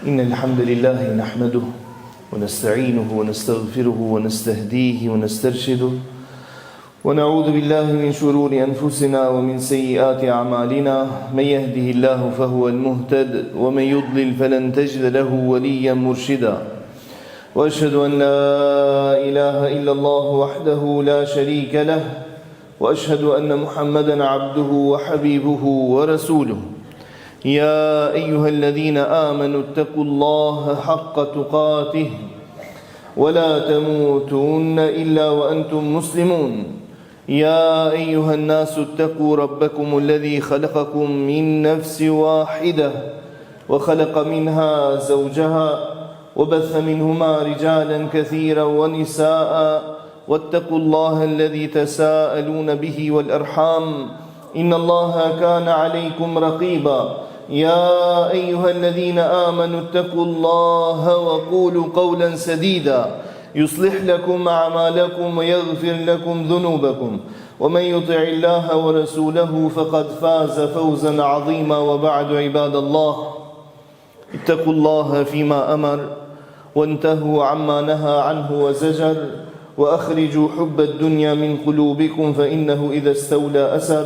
إن الحمد لله نحمده ونستعينه ونستغفره ونستهديه ونسترشده ونعوذ بالله من شرور أنفسنا ومن سيئات أعمالنا من يهده الله فهو المهتد ومن يضلل فلن تجد له وليا مرشدا وأشهد أن لا إله إلا الله وحده لا شريك له وأشهد أن محمدا عبده وحبيبه ورسوله يا أيها الذين آمنوا اتقوا الله حق تقاته ولا تموتن إلا وأنتم مسلمون يا أيها الناس اتقوا ربكم الذي خلقكم من نفس واحدة وخلق منها زوجها وبث منهما رجالا كثيرا ونساء واتقوا الله الذي تساءلون به والأرحام إن الله كان عليكم رقيبا يا أيها الذين آمنوا اتقوا الله وقولوا قولا سديدا يصلح لكم أعمالكم ويغفر لكم ذنوبكم ومن يطع الله ورسوله فقد فاز فوزا عظيما وبعد عباد الله اتقوا الله فيما أمر وانتهوا عما نهى عنه وزجر وأخرجوا حب الدنيا من قلوبكم فإنه إذا استولى أسر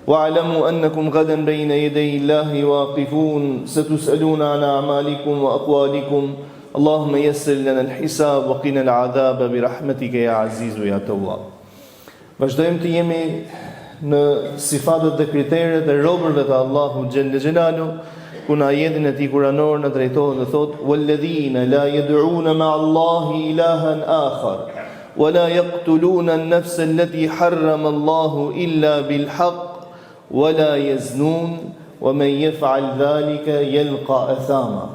واعلموا أنكم غدا بين يدي الله واقفون ستسألون عن أعمالكم وأقوالكم اللهم يسر لنا الحساب وقنا العذاب برحمتك يا عزيز يا تواب. Vazhdojmë të jemi në sifatet dhe kriteret e robërve të Allahut xhelle xhelalu, ku në ajetin e tij kuranor na drejtohet dhe thot: "Walladhina la yad'una ma'a Allahi ilahan akhar wa la yaqtuluna an-nafsa allati harrama Allahu illa bil haqq wa la yaznun wa man yaf'al dhalika yalqa athama."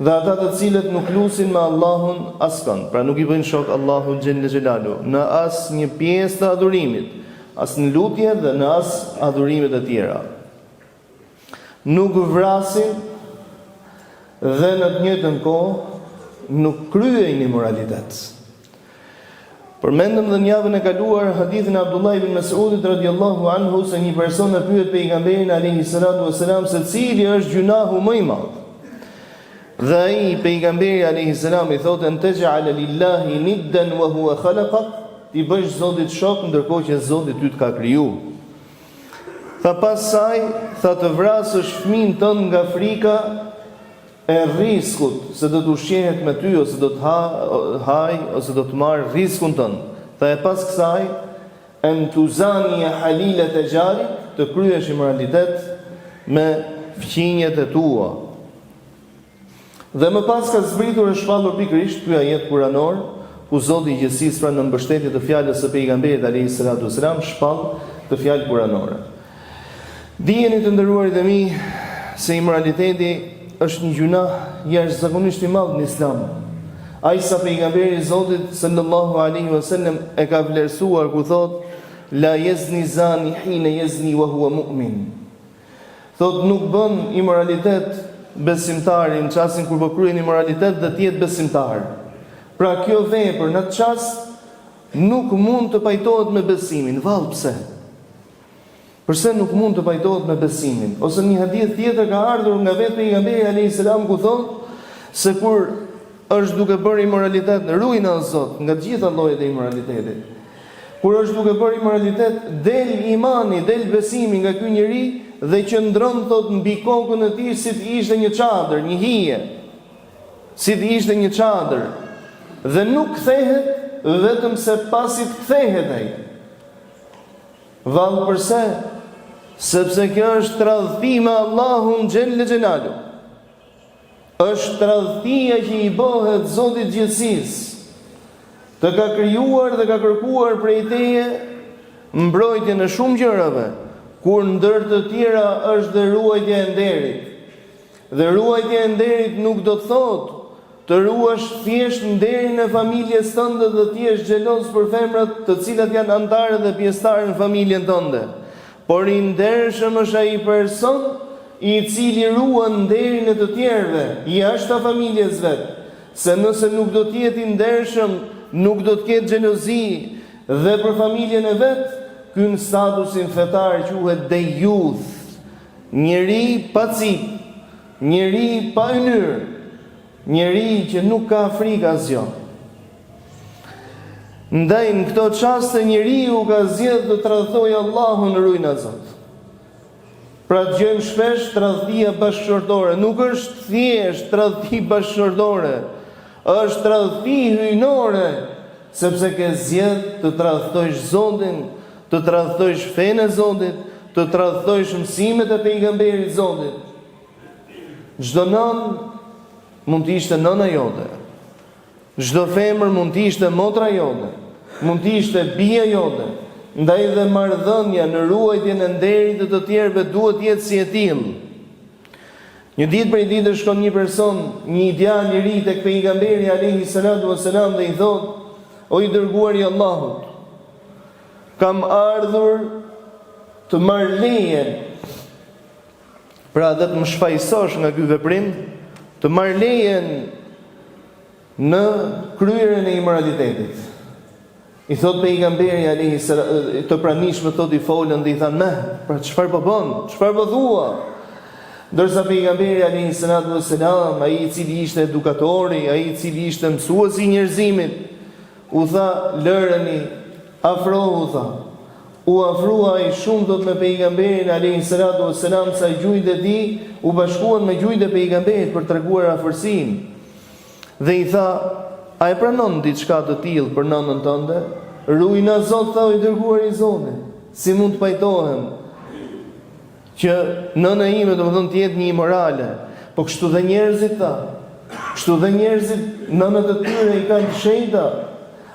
Dhe ata të cilët nuk lusin me Allahun askënd, pra nuk I bëjnë shok Allahut xhelle xhelalu në as një pjesë të adhurimit, as në lutje dhe në as adhurimet e tjera. Nuk vrasin dhe në të njëjtën kohë nuk kryejnë immoralitet. Përmendëm dhe në javën e kaluar hadithin e Abdullah ibn Mas'udit radhiyallahu anhu se një person e pyet pejgamberin alayhi salatu wasalam se cili është gjunahu më I madh. Dhe ai pejgamberi alayhi salam I thotë an taj'ala lillahi niddan wa huwa khalaqak, ti bësh Zotit shok ndërkohë që Zoti ty të ka kriju. Tha pasaj, tha të vrasësh fëmin tënd nga frika e riskut, se do të ushqehet me ty ose do të haj ose do të marr riskun tënd. Tha e pas kësaj an tuzani halilat e jari, të kryesh immoralitet me fqinjet e tua. Dhe më pas ka zbritur e shpallur pikërisht ky ajet kuranor, ku Zoti I gjithësisë pra në mbështetje të fjalës së pejgamberit alayhi salatu wasalam shpall të fjalë kuranore. Dijeni të nderuarit e mi se immoraliteti është një gjuna jashtëzakonisht I madh në Islam. Ai sa pejgamberi I Zotit sallallahu alaihi wasallam e ka vlerësuar ku thot la yazni zani hina yazni wa huwa mu'min. Thot nuk bën immoralitet besimtari në çastin kur po kryen immoralitet dhe të jetë besimtar. Pra kjo vepër në atë çast nuk mund të pajtohet me besimin. Vallë pse? Përse nuk mund të pajtohet me besimin? Ose një hadith tjetër ka ardhur nga vetë pejgamberi alayhis salam ku thotë se kur është duke bërë immoralitet, ruajna o Zot nga të gjitha llojet e immoralitetit. Kur është duke bërë immoralitet, del imani, del besimi nga ky njeri dhe qëndron thot mbi kokën e tij si të ishte një çadër, një hije. Si të ishte një çadër dhe nuk kthehet vetëm se pasi të kthehet ai. Vallë përse? Sepse kjo është tradhti me Allahun xhelle xhelalu. Është tradhtia që I bëhet Zotit gjithësisë. Të ka krijuar dhe ka kërkuar prej teje mbrojtje në shumë gjërave, kur ndër të tjera është dhe ruajtja e nderit. Dhe ruajtja e nderit nuk do të thotë të ruash thjesht nderin e familjes tënde dhe të jesh xheloz për femrat të cilat janë antarë dhe pjesëtarë në familjen tënde. Por I ndershëm është ai person I cili ruan nderin e të tjerëve jashtë familjes vet. Se nëse nuk do të jetë I ndershëm, nuk do të ketë xhelozi dhe për familjen e vet, ky në statusin fetar quhet dejuth, njeri pacip, njeri pa ynyrë, njeri që nuk ka frikë asgjë. Ndaj në këto çaste njeriu ka zgjedhur të tradhtojë Allahun në rujnë e Zot. Pra dëgjojmë shpesh tradhtia bashkëshortore, nuk është thjesht tradhti bashkëshortore, është tradhti hyjnore, sepse ke zgjedh të tradhtojsh Zotin, të tradhtojsh fenë e Zotit, të tradhtojsh mësimet e pejgamberit Zotit. Çdo nën mund të ishte nëna jote. Çdo femër mund të ishte motra jote, mund të ishte bija jote. Ndaj dhe marrëdhënia në ruajtjen e nderit të tjerëve duhet jetë si e tillë. Një ditë prej ditësh shkon një person, një djalë i ri tek pejgamberi alayhi salatu wassalam dhe i thotë: "O i dërguari i Allahut, kam ardhur të marr leje, pra dhe të më shfaqësosh nga ky veprim, të marr lejen në kryerjen e imoralitetit." I thot pejgamberi alayhi salatu, të pranishëm thotë i folën dhe i thanë: "Me, pra çfarë po bën? Çfarë po thua?" Ndërsa pejgamberi alayhi salatu wassalam, ai i cili ishte edukatori, ai i cili ishte mësuesi i njerëzimit, u tha: "Lëreni, afrohu", tha. U afrua ai shumë dot me pejgamberin alayhi salatu wassalam, sa gjujt e tij u bashkuan me gjujt e pejgamberit për treguar afërsinë. Dhe i tha: "A e pranon diçka të tillë për nënën tënde?" "Ruajna Zot", tha i dërguari i Zotit. "Si mund të pajtohem që nëna ime domethënë të jetë një imorale?" "Po kështu dhe njerëzit", tha. "Kështu dhe njerëzit, nënat e tyre i kanë të shenjta.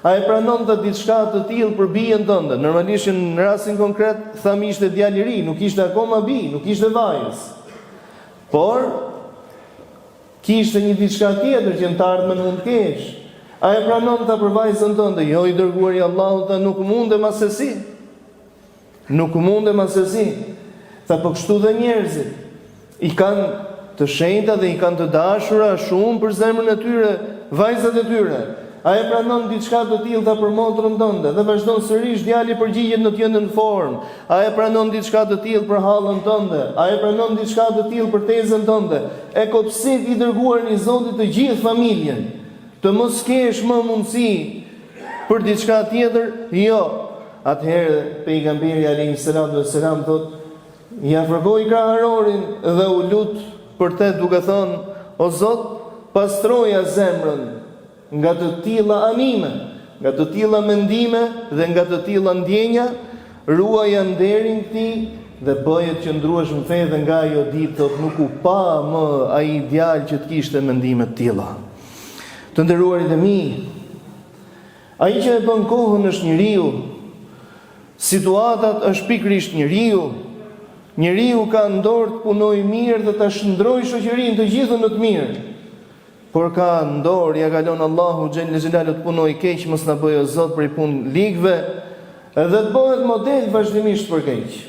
A e pranon të diçka të tillë për bijën tënde?" Normalisht në rastin konkret tham ishte djalë i ri, nuk ishte akoma bij, nuk ishte vajzë. Por kishte një diçka tjetër që në të ardhmen mund të kesh. "A e pranon ta për vajzën tënde?" "Jo, i dërguari i Allahut, tha, nuk mundem asesi." "Nuk mundem asesi." Tha: "Po kështu dhe njerëzit i kanë të shenjta dhe i kanë të dashura shumë për zemrën e tyre, vajzat e tyre. A e pranon diçka të tillë tha për motrën tënde?" Dhe vazhdon sërish djali përgjigjet në të jetën formë. "A e pranon diçka të tillë për hallën tënde? A e pranon diçka të tillë për tezën tënde?" E kopsit i dërguar një Zotit të gjithë familjen, të mos kesh më mundësi për diçka tjetër? "Jo." Atëherë pejgamberi alayhi salatu wassalam thotë: "Ja fërgoj kraharorin dhe u lut për te duke thënë: O Zot, pastroja zemrën nga të tilla anime, nga të tilla mendime dhe nga të tilla ndjenja, ruaja nderin këtij dhe bëje të qëndruesh në fe." Dhe nga ajo ditë thotë nuk u pa më ai djalë që të kishte mendime të tilla. Të nderuarit e mi, ai që e bën kohën është njeriu, situatat është pikërisht njeriu. Njeriu ka në dorë të punojë mirë dhe të shndrojë shoqërinë të gjithën në të mirë. Por ka në dorë, ja kalon Allahu xhel xelalu të punojë keq, mos na bëjë o Zot për punë ligëve, edhe të bëhet model vazhdimisht për keq.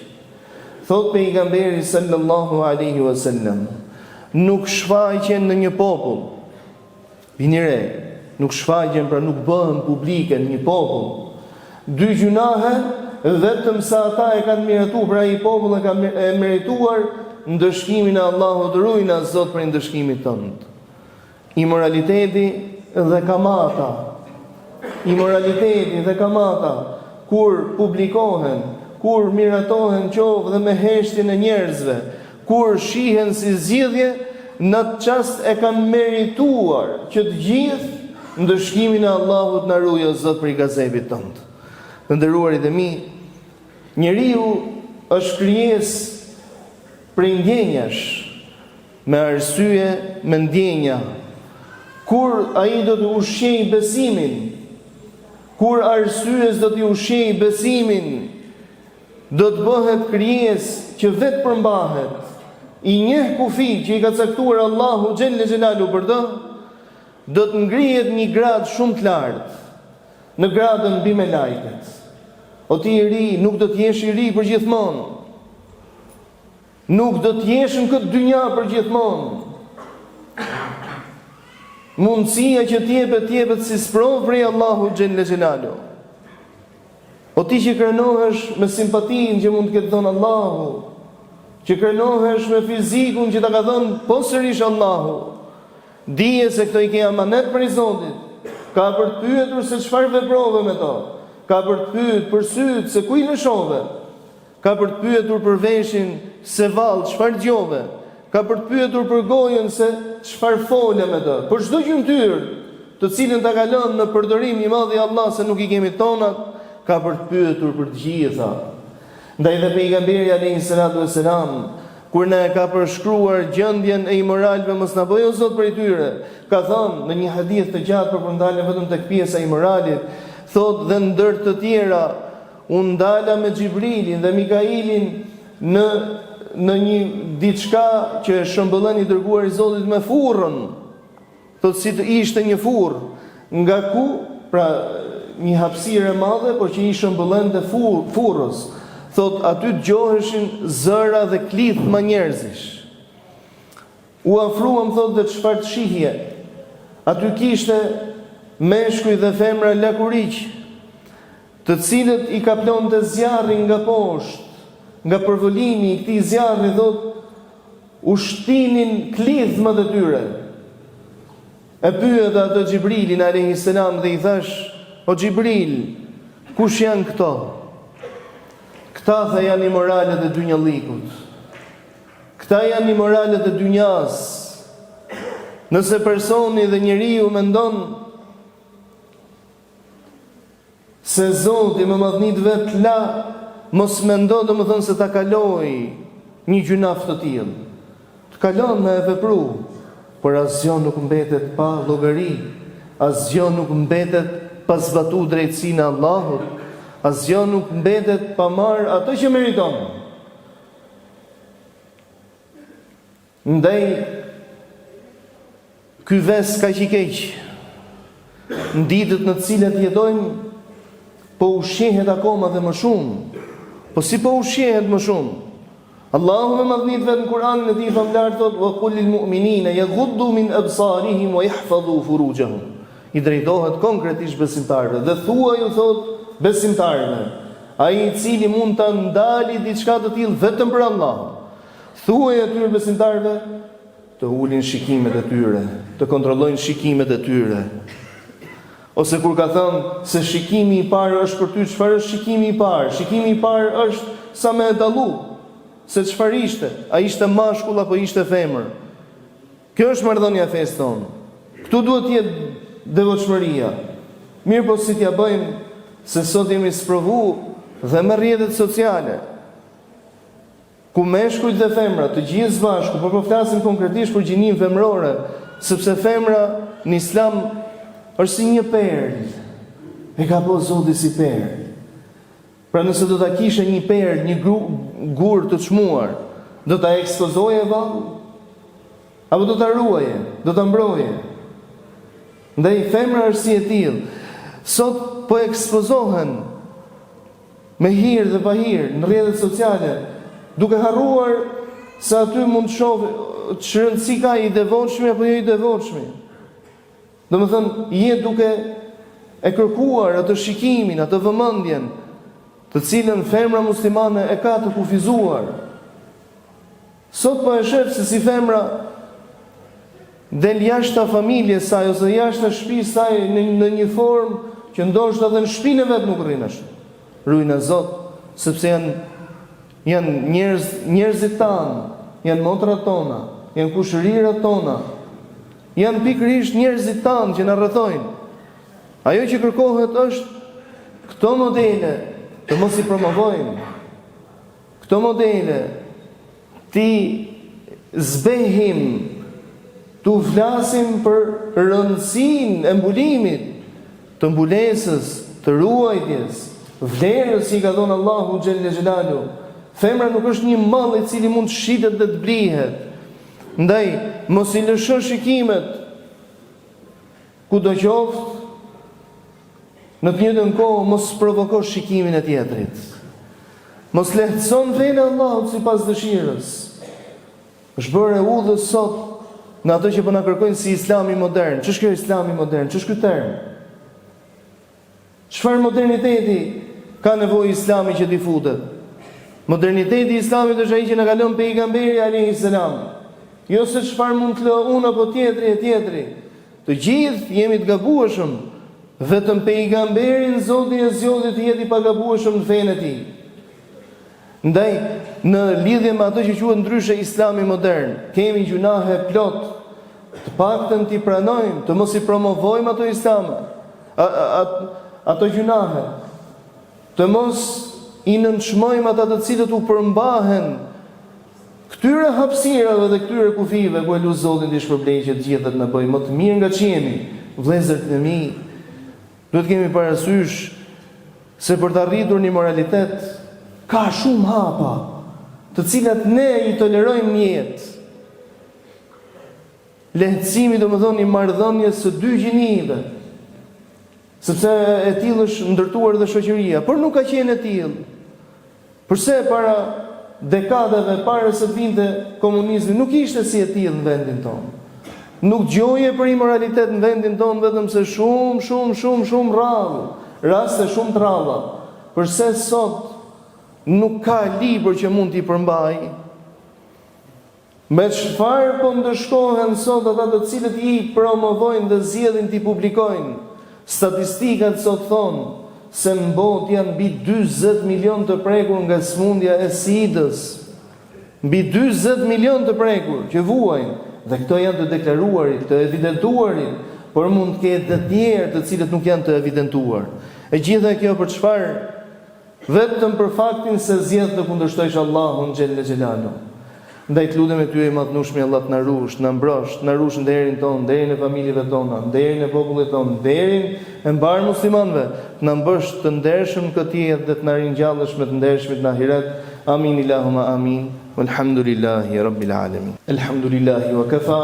Thot pejgamberi sallallahu alaihi wasallam: "Nuk shfaqen në një popull, vini re, nuk shfaqen, pra nuk bëhen publike në një popull, dy gjunahe, vetëm sa ata e kanë merituar, pra ai popull e ka merituar ndëshkimin e Allahut, rujna Zot për ndëshkimin tënd. Imoraliteti dhe kamata. Imoraliteti dhe kamata kur publikohen, kur miratohen qoftë dhe me heshtjen e njerëzve, kur shihen si zgjidhje, në atë çast e kanë merituar që të gjithë ndëshkimin e Allahut na ruaj o Zot për gazebit tënd. Të nderuarit e mi, njeriu është krijesë prej ndjenjash, me arsye, me ndjenja. Kur ai do të ushqejë besimin, kur arsyes do të ushqejë besimin, do të bëhet krijesë që vetë përmbahet, i njeh kufit që i ka caktuar Allahu xhel xelalu për të, do të ngrihet një grad shumë të lartë, në gradën mbi me lajket. O ti i ri, nuk do të jesh i ri për gjithmonë. Nuk do të jesh në këtë dynja për gjithmonë. Mundësia që t'jepet si sprovë prej Allahu xhel xelalu. O ti që krenohesh me simpatinë që mund të ketë dhënë Allahu, që krenohesh me fizikun që ta ka dhënë po sërish Allahu, dije se këto i ke amanet për i Zotit, ka për të pyetur se çfarë veprove me to, ka për të pyetur për syt se ku i lëshove, ka për të pyetur për veshin se vallë çfarë dëgjove, ka për të pyetur për gojën se çfarë fole me to, për çdo gjymtyr, të cilën ta ka lënë në përdorim i madh i Allah se nuk i kemi tonat, ka për të pyetur për të gjitha. Ndaj dhe pejgamberi alayhi salatu vesselam, kur ne ka përshkruar gjendjen e imoralëve mos na bëjë Zot për tyre, ka thënë në një hadith të gjatë për ndalën vetëm tek pjesa e imoralit, thotë dhe ndër të tjera u ndala me Xhibrilin dhe Mikailin në një diçka që shëmbëllën i dërguar i Zotit me furrën. Thotë si të ishte një furr, nga ku, pra një hapësirë e madhe, por që i shëmbëllente furrës. Thot, aty dëgjoheshin zëra dhe klithma njerëzish. U afruam, thot, dhe çfarë të shihje. Aty kishte meshkuj dhe femra lakuriq, të cilët i kaplonte zjarri nga poshtë, nga përvolimi i këtij zjarri, thot, u shtinin klithmat e tyre. E pyet atë Xhibrilin alayhi salam dhe i thash, o Xhibril, kush janë këto? Këta tha janë imoralet e dynjallikut. Këta janë imoralet e dynjas. Nëse personi dhe njeriu mendon se Zoti më madhnit vet la, mos mendo domethënë se ta kaloj një gjunaf të tillë. Të kalon me vepru, por asgjë nuk mbetet pa llogari, asgjë nuk mbetet pa zbatuar drejtsinë e Allahut. Asgjë nuk mbetet pa marr atë që meriton. Ndaj ky ves kaq i keq, në ditët në të cilat jetojmë, po ushqehet akoma dhe më shumë. Po si po ushqehet më shumë? Allahu me madhnit vetë në Kur'anin e tij famlar thot: "Wa qul lil mu'minina yaghuddu min absarihim wa yahfazu furujahum." I drejtohet konkretisht besimtarëve dhe thuaj u thot besimtarëve, ai i cili mund ta ndali diçka të tillë vetëm për Allah, thuaj atyre besimtarëve të ulin shikimet e tyre, të kontrollojnë shikimet e tyre. Ose kur ka thënë se shikimi i parë është për ty, çfarë është shikimi i parë? Shikimi i parë është sa më e dallu se çfarë ishte, a ishte mashkull apo ishte femër. Kjo është marrëdhënia e fesë tonë. Ktu duhet të jetë devotshmëria. Mirë, po si t'ja bëjmë se sot jemi sprovu dhe me rrjetet sociale, ku meshkujt dhe femra, të gjithë bashku, por po flasim konkretisht për gjininë femrore, sepse femra në Islam është si një perlë, e ka po Zoti si perlë. Pra nëse do ta kishe një perlë, një gur të çmuar, do ta ekspozoje vallë? Apo do ta ruaje, do ta mbroje? Ndaj femra është si e tillë. Sot po ekspozohen me hir dhe pa hir në rrjetet sociale, duke harruar se aty mund të shohë çrëndësi ka i devotshmi apo jo i devotshmi. Domethënë, je duke e kërkuar atë shikimin, atë vëmendjen, të cilën femra muslimane e ka të kufizuar. Sot po e shef se si femra del jashtë familjes saj ose jashtë shtëpisë saj në një formë që ndoshta edhe në shtëpinë e vet nuk rrin ashtu. Rujnë Zot, sepse janë njerëzit tanë, janë motrat tona, janë kushërirat tona, janë pikërisht njerëzit tanë që na rrethojnë. Ajo që kërkohet është këto modele të mos i promovojmë. Këto modele ti zbehim, tu flasim për rëndësinë e mbulimit, të mbulesës, të ruajtjes, vlerës që i ka dhënë Allahu xhelle xhelalu. Femra nuk është një mall i cili mund të shitet dhe të blihet. Ndaj, mos i lësho shikimet kudo qoftë, në të njëjtën kohë mos provoko shikimin e tjetrit. Mos lehtëson fenë e Allahut sipas dëshirës. Është bërë udhës sot në ato që po na kërkojnë si Islami modern. Ç'është kjo Islami modern? Ç'është ky term? Çfarë moderniteti ka nevojë Islami që t'i futet? Moderniteti i Islamit është ai që na ka lënë pejgamberi alayhis salam. Jo se çfarë mund të lë unë apo tjetri e tjetri. Të gjithë jemi të gabueshëm. Vetëm pejgamberin Zoti e zgjodhi të jetë i pagabueshëm në fenë e tij. Ndaj në lidhje me ato që quhet ndryshe Islami modern, kemi gjunahe plot. Të paktën ti pranojmë, të mos i promovojmë ato islame. Ato gjunahe. Të mos i nënçmojmë ata të cilët u përmbahen këtyre hapësirave dhe këtyre kufive ku e lut Zotin të shpërblej që të gjithë të na bëjmë më të mirë nga ç'jemi. Vëllezërit e mi, duhet kemi parasysh se për të arritur një moralitet ka shumë hapa, të cilat ne i tolerojmë në jetë. Lehtësimi domethënë i marrëdhënies së dy gjinive, sepse e tillë është ndërtuar dhe shoqëria, por nuk ka qenë e tillë. Përse para dekadave para se të vinte komunizmi nuk ishte si e tillë në vendin tonë. Nuk dëgjoje për immoralitet në vendin tonë, vetëm se shumë rrallë, raste shumë të rralla. Përse sot nuk ka libër që mund t'i përmbaj? Me çfarë po ndëshkohen sot ata të cilët i promovojnë dhe zgjedhin t'i publikojnë? Statistikat sot thonë se në botë janë mbi 40 milion të prekur nga sëmundja e SIDA-s. Mbi 40 milion të prekur që vuajnë. Dhe këto janë të deklaruarit, të evidentuarit, por mund të ketë të tjerë të cilët nuk janë të evidentuar. E gjitha kjo për çfarë? Vetëm për faktin se zgjedh të kundërshtojsh Allahun xhelle xhelalu. Ndaj të lutem me ty e madhnueshmi Allah të na rush, na mbrosh, na rush nderin ton, nderin e familjeve tona, nderin e popullit ton, nderin e mbar muslimanëve, na bësh të ndershëm këtë jetë dhe të na ringjallësh me të ndershmit në ahiret. Amin Allahumma amin. Walhamdulillahi rabbil alamin. Alhamdulillahi wa kafa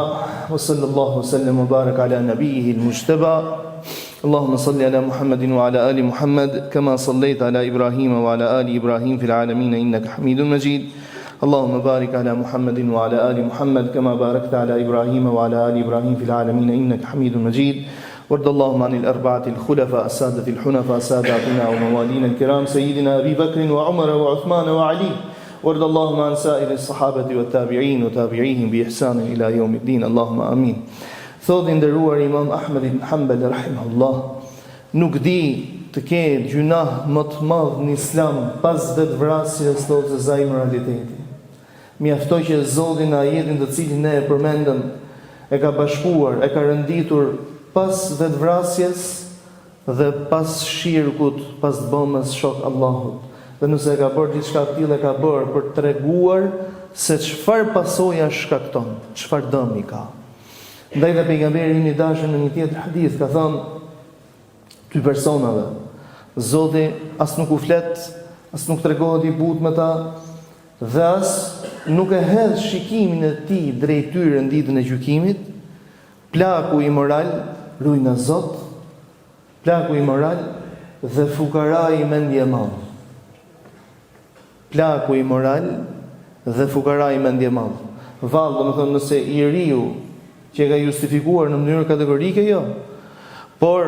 wa sallallahu wa sallam wa baraka ala nabiyhi al-mujtaba. اللهم صل على محمد وعلى آل محمد كما صليت على إبراهيم وعلى آل إبراهيم في العالمين إنك حميد مجيد. اللهم بارك على محمد وعلى آل محمد كما باركت على إبراهيم وعلى آل إبراهيم في العالمين إنك حميد مجيد. وارض اللهم عن الأربعة الخلفاء السادة الحنفاء ساداتنا وموالينا الكرام سيدنا أبي بكر وعمر وعثمان وعلي. وارض اللهم عن سائر الصحابة والتابعين وتابعيهم بإحسان إلى يوم الدين. اللهم آمين. Thotë nderuar Imam Ahmed ibn Hanbal rahimahullah, nuk di të ketë gjunah më të madh në Islam pas vetvrasjes thotë se immoraliteti. Mjaftoi që Zoti në ajetin të cilin ne e përmendëm e ka bashkuar, e ka renditur pas vetvrasjes dhe pas shirkut, pas bëmës shok Allahut. Dhe nëse e ka bërë diçka të tillë e ka bërë për të treguar se çfarë pasoja shkakton, çfarë dëmi ka. Ndaj dhe pejgamberi i dashur në një tjetër hadith ka thënë dy personave, Zoti as nuk u flet, as nuk tregohet i butë me ta, dhe as nuk e hedh shikimin e tij drejt tyre në ditën e gjykimit. Plaku i moral, rujna Zot, plaku i moral dhe fukarai mendje madh. Plaku i moral dhe fukarai mendje madh. Vallë, domethënë nëse njeriu që ka justifikuar në mënyrë kategorike, jo. Por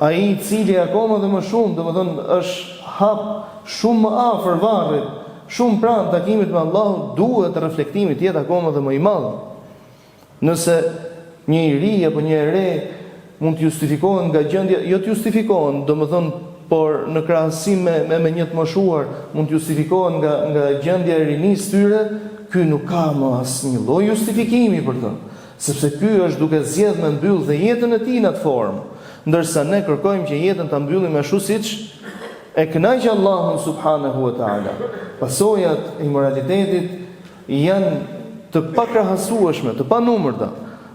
ai i cili akoma dhe më shumë, domethënë është hap shumë më afër varrit, shumë pranë takimit me Allahun, duhet reflektimi të jetë akoma dhe më i madh. Nëse një i ri apo një e re mund të justifikohen nga gjendja, jo të justifikohen, domethënë, por në krahasim me një të moshuar mund të justifikohen nga gjendja e rinisë tyre, ky nuk ka më asnjë lloj justifikimi për të. Sepse ky është duke zgjedhur me mbyll dhe jetën e tij në atë formë, ndërsa ne kërkojmë që jetën ta mbyllim ashtu siç e kënaq Allahun subhanahu wa taala. Pasojat e immoralitetit janë të pakrahasueshme, të panumërta,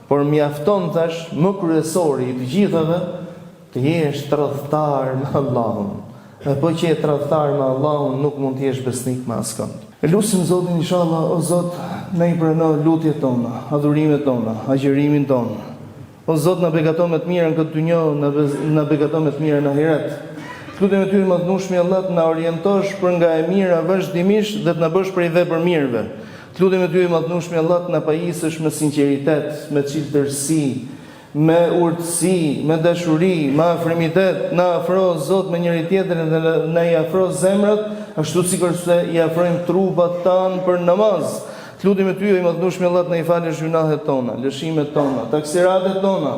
por mjafton thash më kryesori i të gjithave të jesh tradhtar me Allahun. Dhe po që je tradhtar me Allahun nuk mund të jesh besnik me askënd. Lutim Zotin inshallah, o Zot, na i pranon lutjet tona, adhurimet tona, agjërimin ton. O Zot, na beqaton me të mirën në këtë dynjë, na beqaton me të mirën në ahiret. Lutem me ty të madhnueshmi Allah të na orientosh për nga e mira vazhdimisht dhe të na bësh prej vepërmirëve. Lutem me ty të madhnueshmi Allah të na pajisësh me sinqeritet, me çiltërsi, me urtësi, me dashuri, me afrimitet, na afro Zot me njëri tjetrin dhe na i afro zemrat ashtu sikurse i afrojmë trupat tan për namaz. Lutim Ty o i madhnueshmi Allah të na i falësh gjunahet tona, lëshimet tona, taksiratet tona.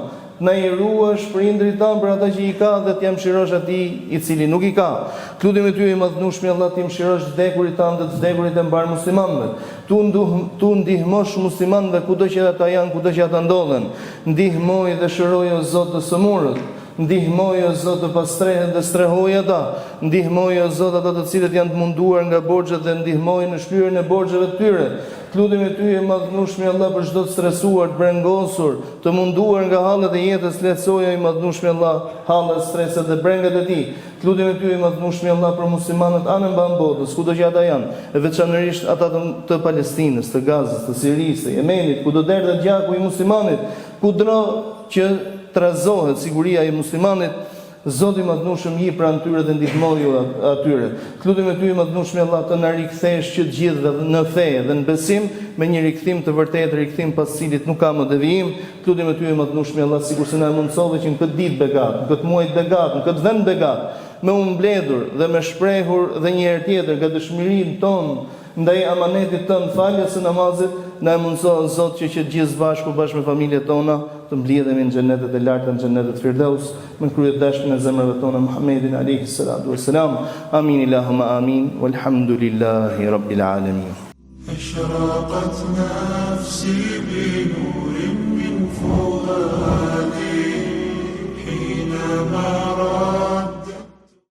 Na i ruash prindrit tan për ata që i ka dhe t'ja mëshirosh atij i cili nuk i ka. Lutim Ty o i madhnueshmi Allah të mëshirosh vdekurit tan dhe të vdekurit e mbar muslimanëve. Tu ndihmosh muslimanëve kudo që ata janë, kudo që ata ndodhen. Ndihmoj dhe shëroj o Zot të sëmurët. Ndihmoj o Zot të pastrehen dhe strehoj ata. Ndihmoj o Zot ata të cilët janë të munduar nga borxhet dhe ndihmoj në shlyerjen e borxheve të tyre. Lutim Ty e madhnueshmi Allah për çdo të stresuar, të brengosur, të munduar nga hallet e jetës, lehtësoja i madhnueshmi Allah hallet, streset dhe brengat e tij. Lutim Ty e madhnueshmi Allah për muslimanët anë mban botës, kudo që ata janë, e veçanërisht ata të Palestinës, të Gazës, të Sirisë, të Yemenit, kudo derdhet gjaku i muslimanit, kudo që trazohet siguria e muslimanit, Zoti i madhnueshëm i pranë tyre dhe ndihmojë atyre. Lutem Ty i madhnueshmi Allah të na rikthesh që të gjithë në fe dhe në besim me një rikthim të vërtetë, rikthim pas cilit nuk ka më devijim. Lutem Ty i madhnueshmi Allah sikurse na mundsove që në këtë ditë begat, në këtë muaj begat, në këtë vend begat, me u mbledhur dhe me shprehur dhe një herë tjetër nga dëshmirinë tonë ndaj amanetit tënd faljes së namazit, na mundso Zot që të gjithë bashkë me familjet tona të mbledhemi në xhenetet e larta, në xhenetet Firdaus, me kryet dashmin e zemrave tona Muhammedin alayhi salatu wassalam. Amin Allahumma amin walhamdulillahi rabbil alamin. أشرقت نفسي بنور من فؤادي